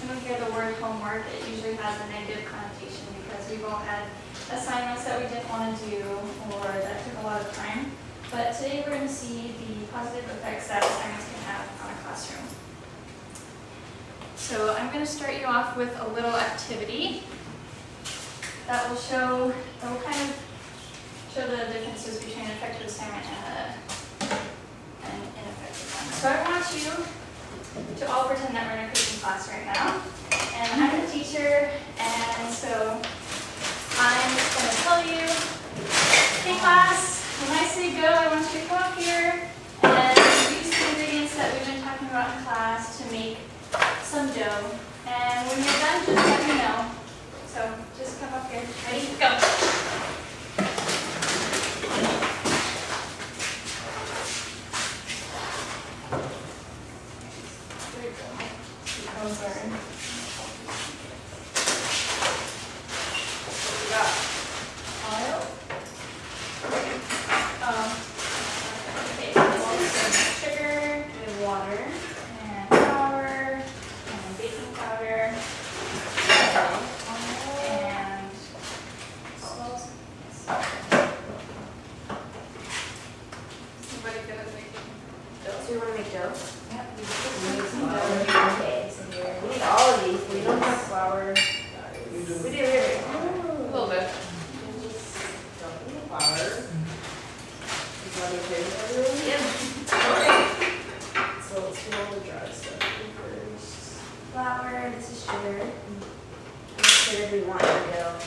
when we hear the word homework, it usually has a negative connotation because we've all had assignments that we didn't want to do or that took a lot of time. But today we're going to see the positive effects that assignments can have on a classroom. So I'm going to start you off with a little activity that will kind of show the differences between an effective assignment and an ineffective one. So I want you to all pretend that we're in a cooking class right now. And I'm the teacher, and so I'm just going to tell you, hey class, when I say go, I want you to come up here and use the ingredients that we've been talking about in class to make some dough. And when you're done, just let me know. So just come up here. Ready? Go. I'm sorry. What you got? Oil? Okay, so this is sugar and water and flour and baking powder and salt. Somebody good at making dough? So you want to make dough? Yep. Okay, so here, we need all of these. We don't have flour. We do everything. A little bit. Don't need Flour. Is that okay with everyone? Yep. So let's do all the dry stuff first. Flour, this is sugar. How much sugar do we want in the dough?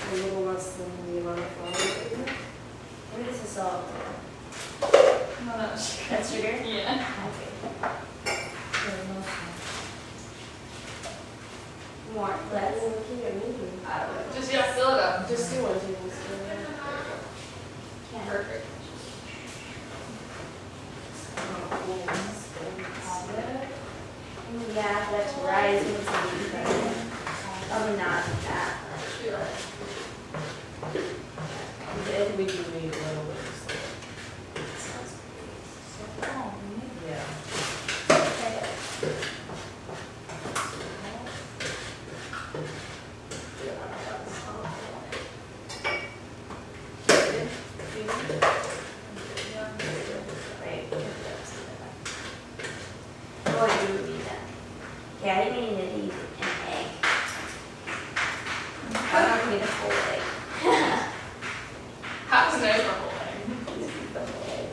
A little less than the amount of flour. What is the salt? No, that's sugar. That's sugar? Yeah. Okay. More, less. Just fill it up. Just do 1 tablespoon. Can't. Perfect. Yeah, that's rising something. Probably not that. And we do need a little bit of salt. Yeah. Oh, I do need that. Yeah, I think we need an egg. I don't need a full egg. Half an egg or whole egg? The whole egg.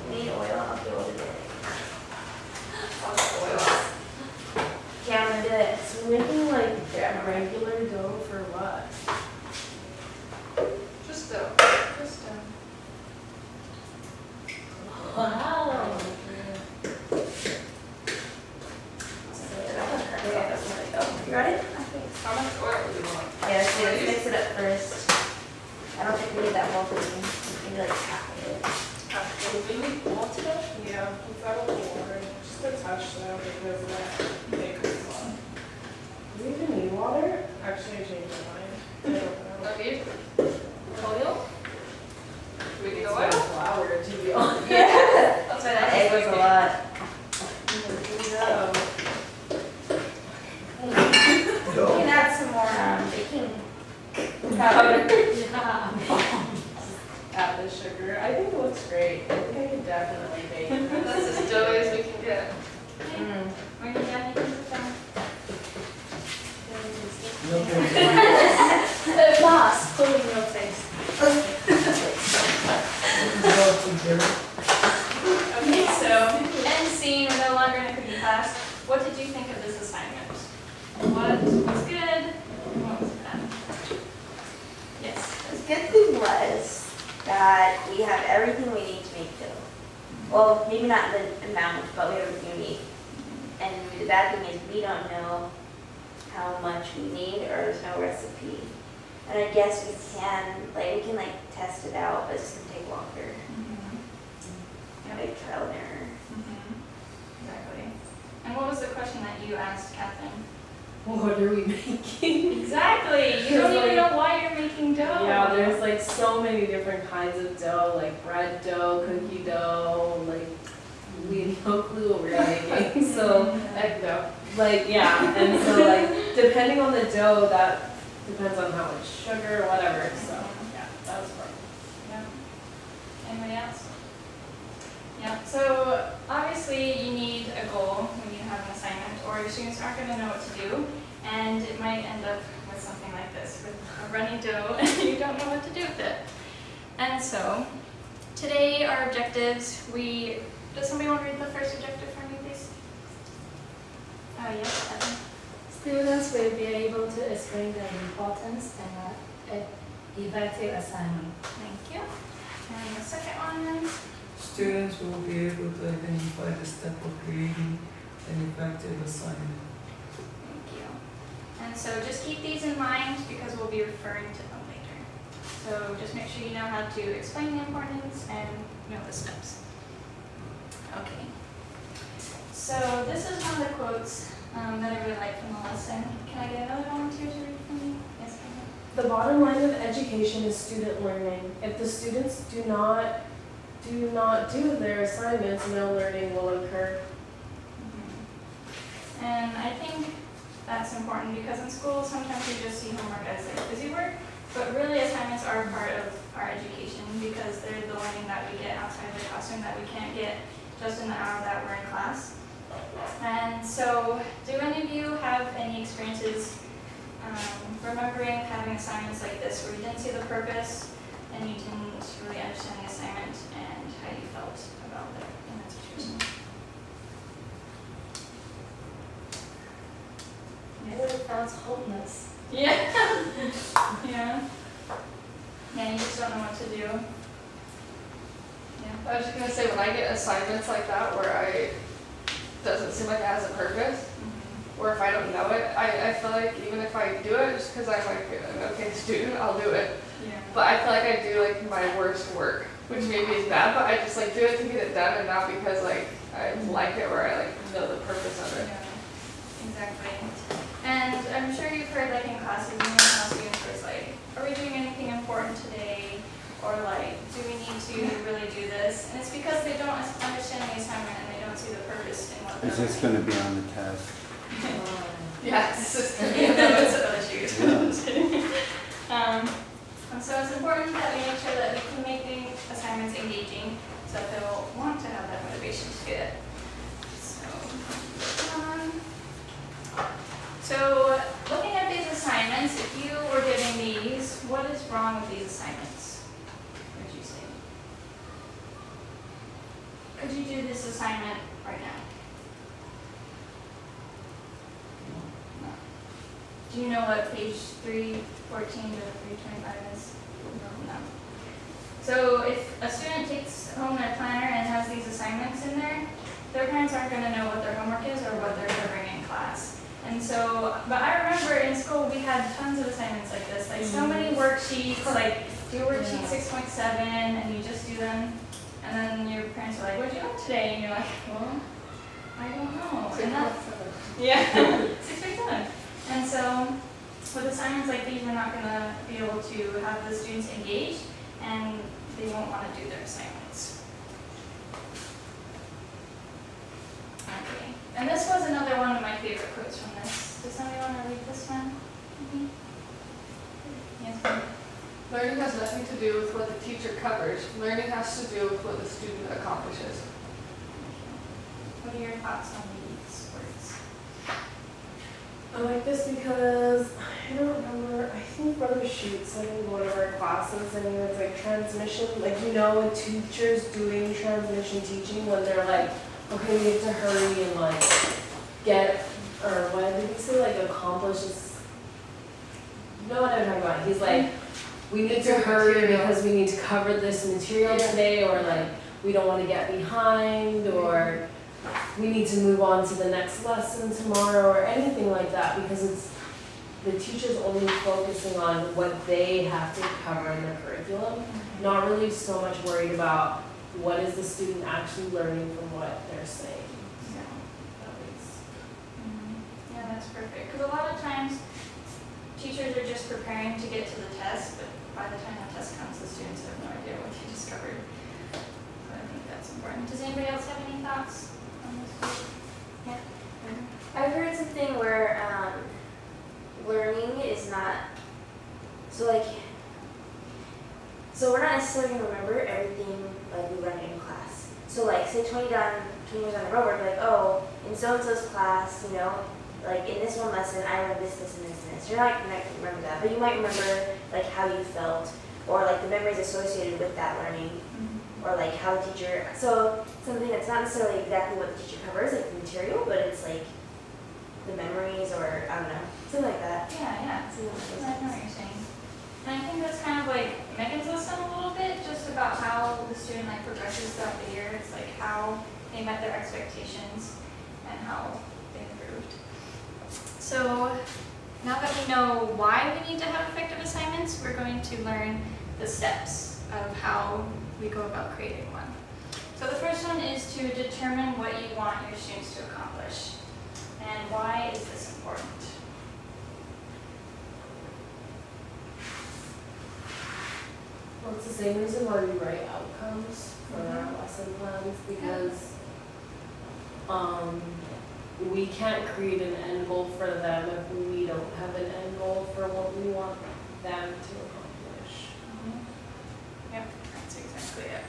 We need oil, I'll do it. Yeah, I'm gonna do it. So we're making like regular dough for what? Just dough. Just dough. Wow. You got it? How much oil do you want? Yeah, so let's mix it up first. I don't think we need that whole thing. Maybe like half of it. Do we need malted dough? Yeah, it's out of the water. Just a touch though because that baker's one. Do we even need water? Actually, I changed my mind. I don't know. Okay. Oil? Do we need It's oil? flour, to be honest. Yeah. That's what That I egg was a lot. You can add some more baking powder. Add the sugar. I think it looks great. I think I could definitely bake this. That's as doughy as we can get. Mm. Where you at? You can sit down. No, Boss, holding your face. Okay, so end scene, we're no longer in a cooking class. What did you think of this assignment? What was good? What was bad? Yes. The good thing was that we have everything we need to make dough. Well, maybe not the amount, but we have everything we need. And the bad thing is we don't know how much we need, or there's no recipe. And I guess we can test it out, but it's gonna take longer. Like trial and error. Exactly. And what was the question that you asked, Kathleen? What are we making? Exactly. You don't even know why you're making dough. Yeah, there's like so many different kinds of dough, like bread dough, cookie dough, like we no clue what we're making. So, Egg dough. like, yeah, and so like, depending on the dough, that depends on how much sugar, whatever, so, yeah, that was fun. Yeah. Anybody else? Yeah, so obviously you need a goal when you have an assignment, or your students aren't going to know what to do, and it might end up with something like this, with a runny dough, and you don't know what to do with it. And so, today our objectives, does somebody want to read the first objective for me, please? Oh, yes, Evan. Students will be able to explain the importance and effective assignment. Thank you. And the second one, Students will be able to identify the step of creating an effective assignment. thank you. And so just keep these in mind because we'll be referring to them later. So just make sure you know how to explain the importance and know the steps. Okay. So this is one of the quotes that I really like from the lesson. Can I get another volunteer to read for me? Yes, Karen? The bottom line of education is student learning. If the students do not do their assignments, no learning will occur. Mhm. And I think that's important because in school sometimes we just see homework as like busy work, but really assignments are a part of our education because they're the learning that we get outside the classroom that we can't get just in the hour that we're in class. And so, do any of you have any experiences remembering having assignments like this where you didn't see the purpose and you didn't really understand the assignment and how you felt about it in that situation? It felt hopeless. Yeah. Yeah. Yeah, you just don't know what to do. Yeah. I was just gonna say, when I get assignments like that where doesn't seem like it has a purpose, or if I don't know it, I feel like even if I do it just because I'm like an okay student, I'll do it. Yeah. But I feel like I do like my worst work, which maybe is bad, but I just like do it to get it done and not because like I like it or I like know the purpose of it. Yeah, exactly. And I'm sure you've heard like in classes, you know how students are like, are we doing anything important today? Or like, do we need to really do this? And it's because they don't understand the assignment and they don't see the purpose in what they're Is this learning. going to be on the test? Yeah, it's just Even though it's another shoot. Yeah. Just kidding. And so it's important that we make sure that we can make the assignments engaging so that they'll want to have that motivation to do it. So looking at these assignments, if you were getting these, what is wrong with these assignments? What would you say? Could you do this assignment right now? No. Do you know what page 314 to 325 is? No. So if a student takes home their planner and has these assignments in there, their parents aren't going to know what their homework is or what they're covering in class. And so, but I remember in school we had tons of assignments like this, like so many worksheets, like do worksheet 6.7 and you just do them, and then your parents are like, what'd you learn today? And you're like, well, I don't know. And that's, yeah, 6.7. And so with assignments like these, we're not going to be able to have the students engaged and they won't want to do their assignments. Okay. And this was another one of my favorite quotes from this. Does somebody want to read this one? Mm-hmm. Yes, ma'am. learning has nothing to do with what the teacher covers. Learning has to do with what the student accomplishes. What are your thoughts on these words? I like this because I don't remember, I think Brother Shute said in one of our classes, and it was like transmission, like when teachers doing transmission teaching when they're like, okay, we have to hurry and like get, or what did he say, like accomplish this, you know what I'm talking about, he's like, we need to hurry because we need to cover this material today, or like, we don't want to get behind, or we need to move on to the next lesson tomorrow, or anything like that, because it's, the teacher's only focusing on what they have to cover in their curriculum, not really so much worried about what is the student actually learning from what they're saying. So, that was, Yeah, that's perfect. Because a lot of times, teachers are just preparing to get to the test, but by the time the test comes, the students have no idea what they discovered. So I think that's important. Does anybody else have any thoughts? on this one. I've heard something where learning is not so we're not necessarily gonna remember everything like we learned in class. So like say 20 years down the road, we're like, oh, in so and so's class, you know, like in this one lesson I learned this, this, and this, and this. You're not gonna remember that, but you might remember like how you felt or like the memories associated with that learning. Or like how the teacher, so something that's not necessarily exactly what the teacher covers, like the material, but it's like the memories or I don't know, something like that. Yeah. Something like I know what you're saying. And I think that's kind of like Megan's lesson a little bit, just about how the student like progresses throughout the year. It's like how they met their expectations and how they improved. So now that we know why we need to have effective assignments, we're going to learn the steps of how we go about creating one. So the first one is to determine what you want your students to accomplish. And why is this important? Well, it's the same reason why we write outcomes for our lesson plans, because we can't create an end goal for them if we don't have an end goal for what we want them to accomplish. Yep, that's exactly it.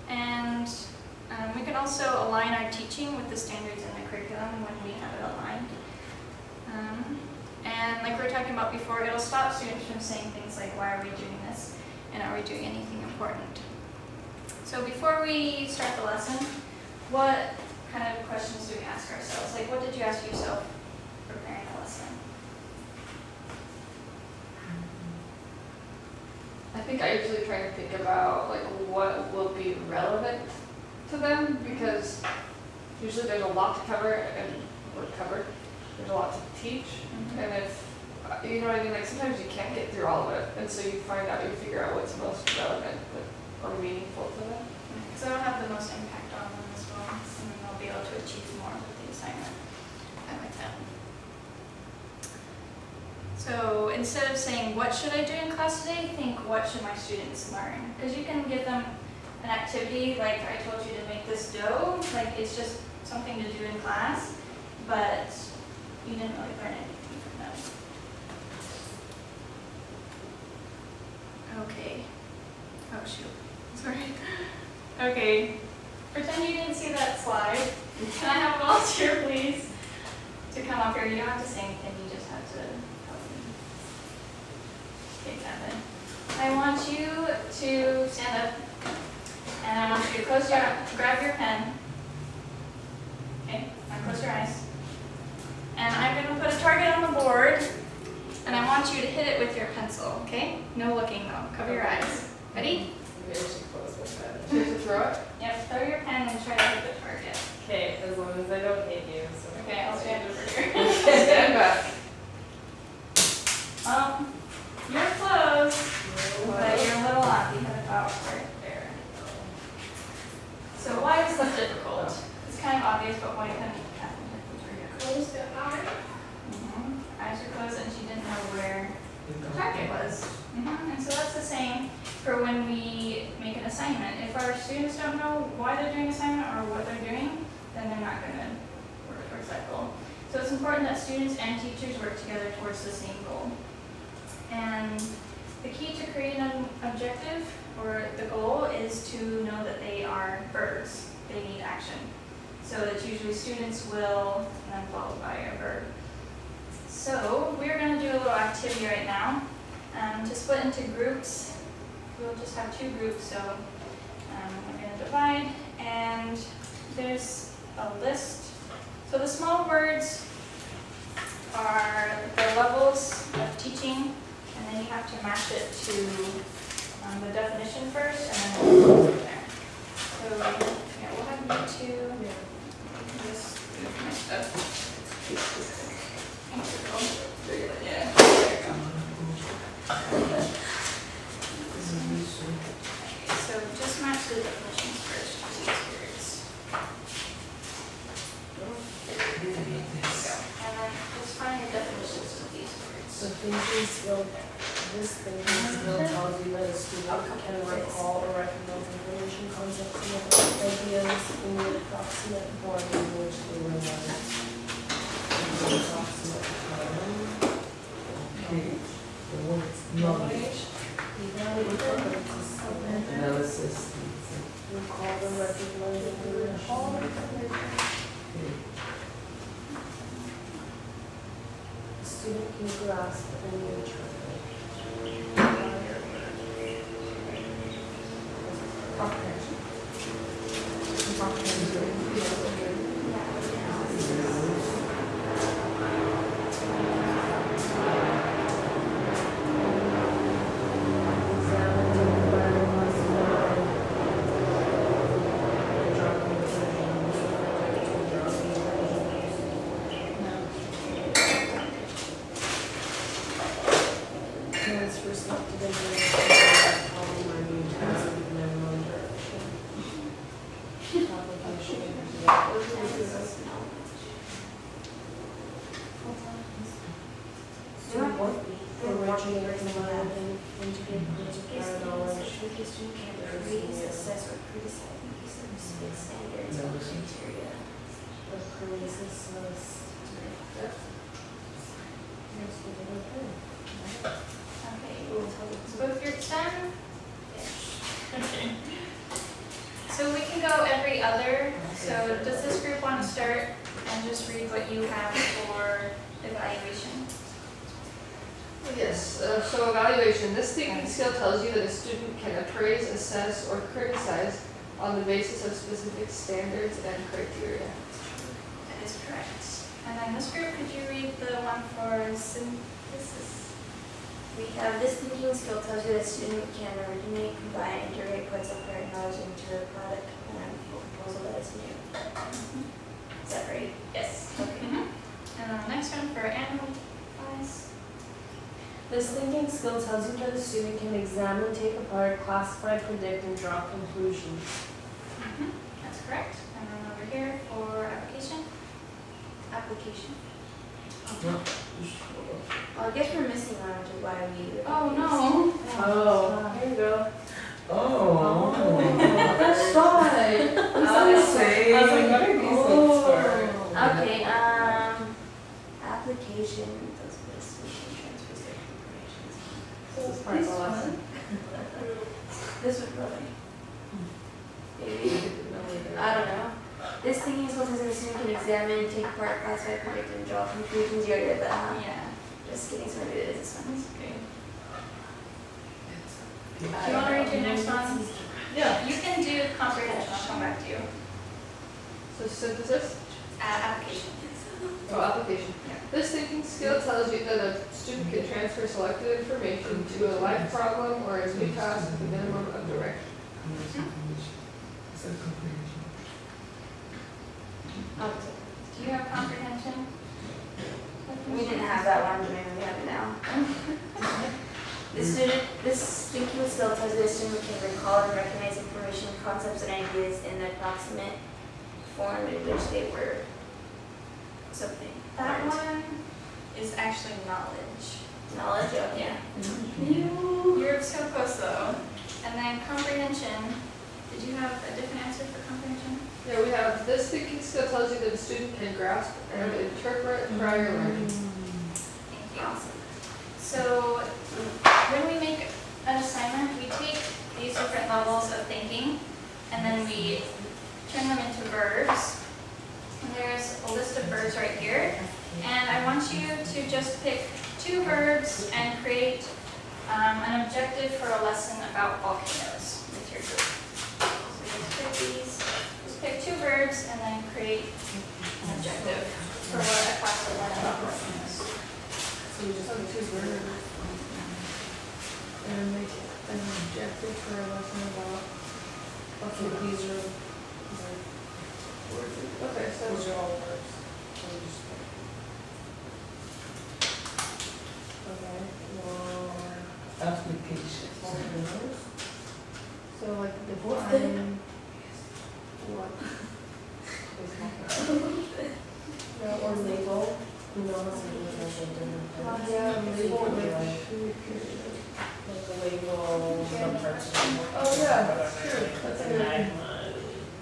And we can also align our teaching with the standards in the curriculum when we have it aligned. And like we were talking about before, it'll stop students from saying things like, why are we doing this? And are we doing anything important? So before we start the lesson, what kind of questions do we ask ourselves? Like, what did you ask yourself preparing the lesson? I think I usually try to think about like what will be relevant to them, because usually there's a lot to cover and we're covered. There's a lot to teach, and if you know what I mean, like sometimes you can't get through all of it, and so you figure out what's most relevant or meaningful to them. So it'll have the most impact on them as well, and then they'll be able to achieve more with the assignment. I like that. So instead of saying, what should I do in class today, think, what should my students learn? Because you can give them an activity, like I told you to make this dough, like it's just something to do in class, but you didn't really learn anything from them. Okay. Oh shoot, sorry. Okay, pretend you didn't see that slide. Can I have a volunteer, please, to come up here? You don't have to say anything, you just have to help me. Okay, Kevin. I want you to stand up, and I want you to grab your pen. Okay, now close your eyes. And I'm going to put a target on the board, and I want you to hit it with your pencil, okay? No looking though, cover your eyes. Ready? Maybe I should close my pen. Should I throw it? Yep, throw your pen and try to hit the target. Okay, as long as I don't hit you, so. Okay, I'll stand over here. Stand back. You're close, but you're a little off. You have it about right there. So why is this difficult? It's kind of obvious, but why couldn't Catherine hit the target? Close the eye. Eyes are closed and she didn't know where the target was. And so that's the same for when we make an assignment. If our students don't know why they're doing assignment or what they're doing, then they're not going to work towards that goal. So it's important that students and teachers work together towards the same goal. And the key to creating an objective or the goal is to know that they are verbs. They need action. So it's usually students will and then followed by a verb. So we're going to do a little activity right now to split into groups. We'll just have two groups, so we're going to divide, and there's a list. So the small words are the levels of teaching, and then you have to match it to the definition first, and then we'll go from there. So yeah, we'll have you two just move my stuff. Yeah, there you go. So just match the definitions first of these words. There you go. And then just find the definitions of these words. So thinking slow. This thinking skill tells you that a student can recall or recognize information, concepts, and ideas in the approximate form in which they were learned. Approximate form. Okay, the word knowledge, analysis. Recall or recognize information. Okay. A student can grasp and interpret. Comprehension. Transfer selected information from learning to minimum direction. Application. Originate, combine, and integrate prior knowledge. Create, assess, or criticize specific standards or criteria. Of Karissa's, Okay, so both groups done? Okay. So we can go every other, so does this group want to start and just read what you have for evaluation? Yes, so evaluation. This thinking skill tells you that a student can appraise, assess, or criticize on the basis of specific standards and criteria. That is correct. And then this group, could you read the one for synthesis? We have this thinking skill tells you that a student can originate, combine, integrate, put some prior knowledge into a product plan or proposal that is new. Is that right? Yes. Okay. And then the next one for analyze. This thinking skill tells you that a student can examine, take apart, classify, predict, and draw conclusions. That's correct. And then over here for application. Application. No. Well, I guess we're missing one, which is why we. Oh, no. Oh, here you go. Oh. That's right. I was saying. I was like, what are these ones for? Okay, application, those specification transfers their information. This is part of the lesson. This was really. Maybe, I don't know. This thinking skill says a student can examine, take apart, classify, predict, and draw conclusions. You already did that, huh? Yeah. Just kidding, so maybe it is this one. Okay. Do Do you want to read your next one? Yeah. You can do comprehension. I'll come back to you. So synthesis? Application. Oh, application. This thinking skill tells you that a student can transfer selected information to a life problem or a new task with a minimum of direction. It's a comprehension. Do you have comprehension? We didn't have that one, but maybe we have it now. This thinking skill tells you the student can recall and recognize information, concepts, and ideas in the approximate form in which they were something. That learned. one is actually knowledge. Knowledge, okay. Yeah. You're so close though. And then comprehension. Did you have a different answer for comprehension? Yeah, we have this thinking skill tells you that a student can grasp and interpret prior learning. Thank you. So when we make an assignment, we take these different levels of thinking and then we turn them into verbs. And there's a list of verbs right here. And I want you to just pick 2 verbs and create an objective for a lesson about volcanoes with your group. So just pick these, just pick 2 verbs and then create an objective for what a class will learn about volcanoes. So you just have 2 verbs. And make an objective for a lesson about, okay, these are, Okay, so these are all verbs. So we just pick. Okay, well, Application. volcanoes. So like What's define what is volcano. Yeah, or label, you know, how some people have different. Yeah, Label with 2 periods. Like the label, some parts of the board. Oh, yeah, that's Whatever. true. That's a And good then,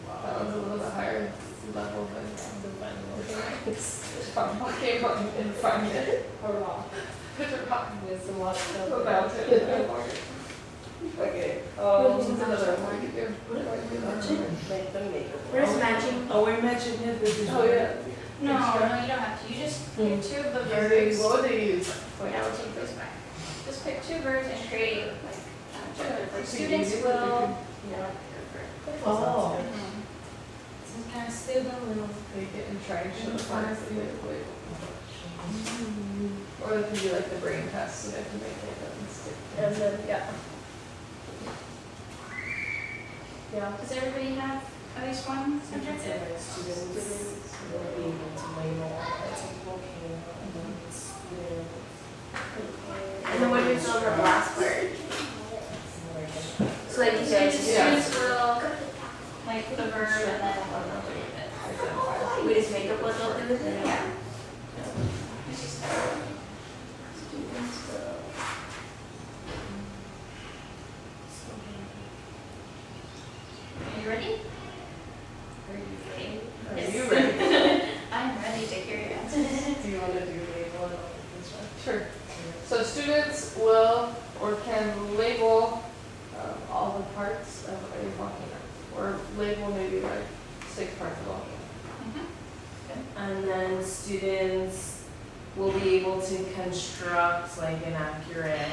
That one's a little bit higher level than the final. from what came on and find it. A rock. It's a rock. There's a lot of stuff. Go down to it. Okay. This is another one we could do. What do I do? Make them makeup. Where's matching? Oh, we're matching it with this. Oh, yeah. No, no, you don't have to. You just pick two of the birds. What would they use? Yeah, we'll take those back. Just pick two birds and create like the Like students you- will. Yeah. Oh. Sometimes student will Take it and try and show the class that you make the label. Or they can do like the brain test so they can make it and stick. And then, yeah. Yeah. Does everybody have at least one subject? Students will be able to label as a volcano and then students. And then what do we fill in the last word? So like you So said, the students will like the verb and then they'll do it. we just make up what they'll do with it? Yeah. Students will. Are you ready? Okay. Are Yes. you ready? I'm ready to hear your answers. Do you want to do label and all this one? Sure. So students will or can label all the parts of a volcano, or label maybe like 6 parts of a volcano. And then students will be able to construct like an accurate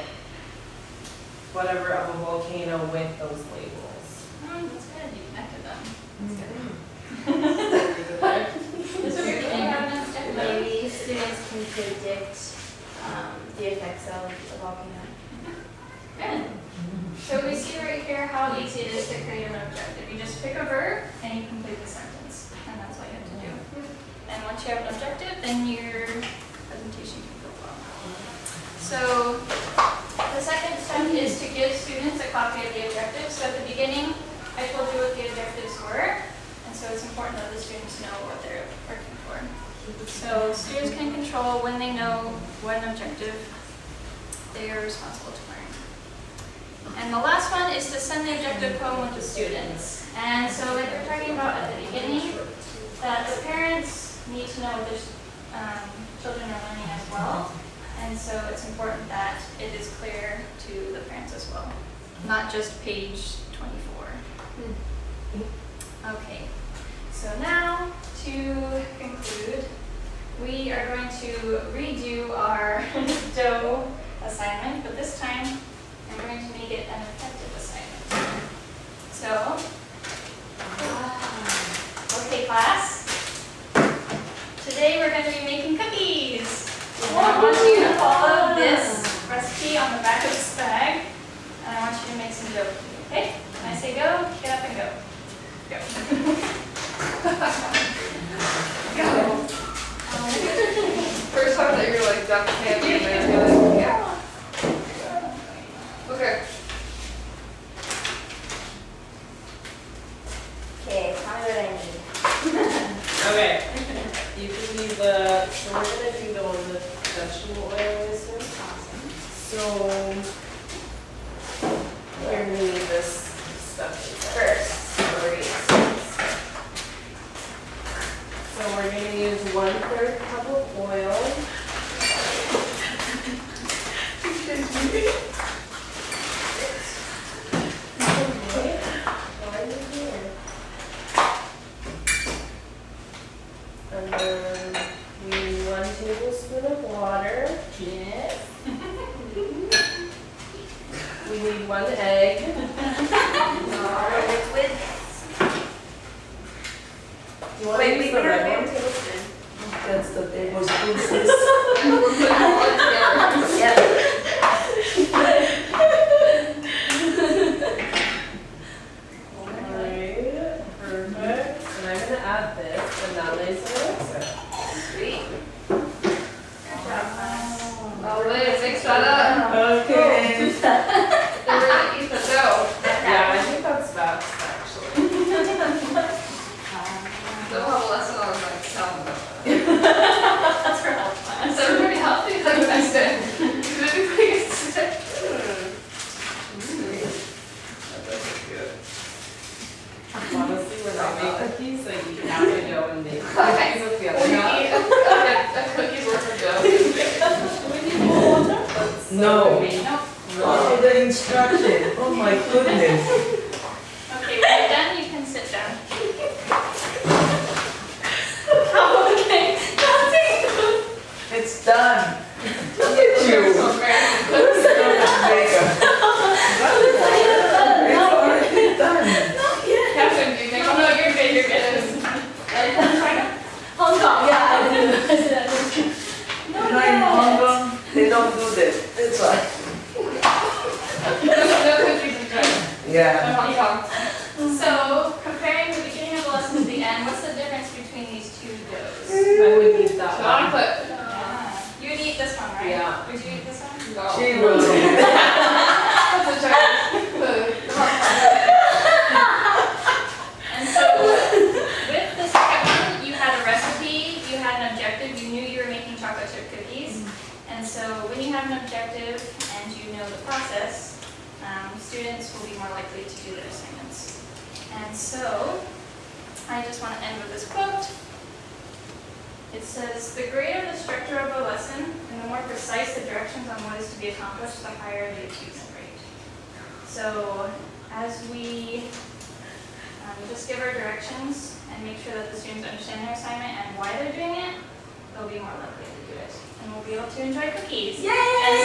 whatever of a volcano with those labels. That's good. You connected them. That's Is there anything you have next step? Maybe students can predict the effects of a volcano. Good. So we see right here how easy it is to create an objective. You just pick a verb and you complete the sentence, and that's what you have to do. And once you have an objective, then your presentation can go well. So the second step is to give students a copy of the objectives. So at the beginning, I told you what the objectives were, and so it's important that the students know what they're working for. So students can control when they know what an objective they are responsible to learn. And the last one is to send the objective home with the students. And so like we were talking about at the beginning, that the parents need to know what their children are learning as well. And so it's important that it is clear to the parents as well, not just page 24. Okay, so now to conclude, we are going to redo our DOE assignment, but this time I'm going to make it an effective assignment. So, okay class, today we're going to be making cookies. And I want you to follow this recipe on the back of this bag, and I want you to make some dough. Okay? When I say go, get up and go. Go. Go. First time that you're like duck candy and then you're like, yeah. Okay. Okay, tell me what I need. Okay. You can leave the, so we're gonna do the one with vegetable oil, I assume. Awesome. So, we're gonna need this stuff First, So we're gonna use 1/3 cup of oil. Okay. Why are you here? And then we need 1 tablespoon of water. Yes. We need 1 egg. liquid. You want to use the red one? tablespoon. That's the tablespoon sis. We're putting them all together. Yep. Alright, perfect. And I'm gonna add this, and now there's an mixer. Sweet. Good job, class. Oh, wait, mix that up. Okay. Then we're gonna eat the dough. Yeah, I think that's best, actually. They'll have a lesson on like salmon. That's for health class. Is everybody healthy? Like I said, did anybody get sick? No. Nope. Follow the instruction. Oh my goodness. Okay, when you're done, you can sit down. Oh, okay. It's done. Look at you. It's already done. Captain, do you think? Oh, no, you're good, you're good. Hong Kong, yeah, I do. You know, in Hong Kong, they don't do this. That's why. No countries in China. Yeah. Hong Kong. So, comparing the beginning of the lesson to the end, what's the difference between these two doughs? I would eat that one. Chocolate. You would eat this one, right? Yeah. Would you eat this one? No. She will. That's a Chinese food. And so, with the second one, you had a recipe, you had an objective, you knew you were making chocolate chip cookies. And so, when you have an objective and you know the process, students will be more likely to do their assignments. And so, I just want to end with this quote. It says, "The greater the structure of a lesson, and the more precise the directions on what is to be accomplished, the higher the achievement rate." So, as we just give our directions and make sure that the students understand their assignment and why they're doing it, they'll be more likely to do it. And we'll be able to enjoy cookies. Yay! And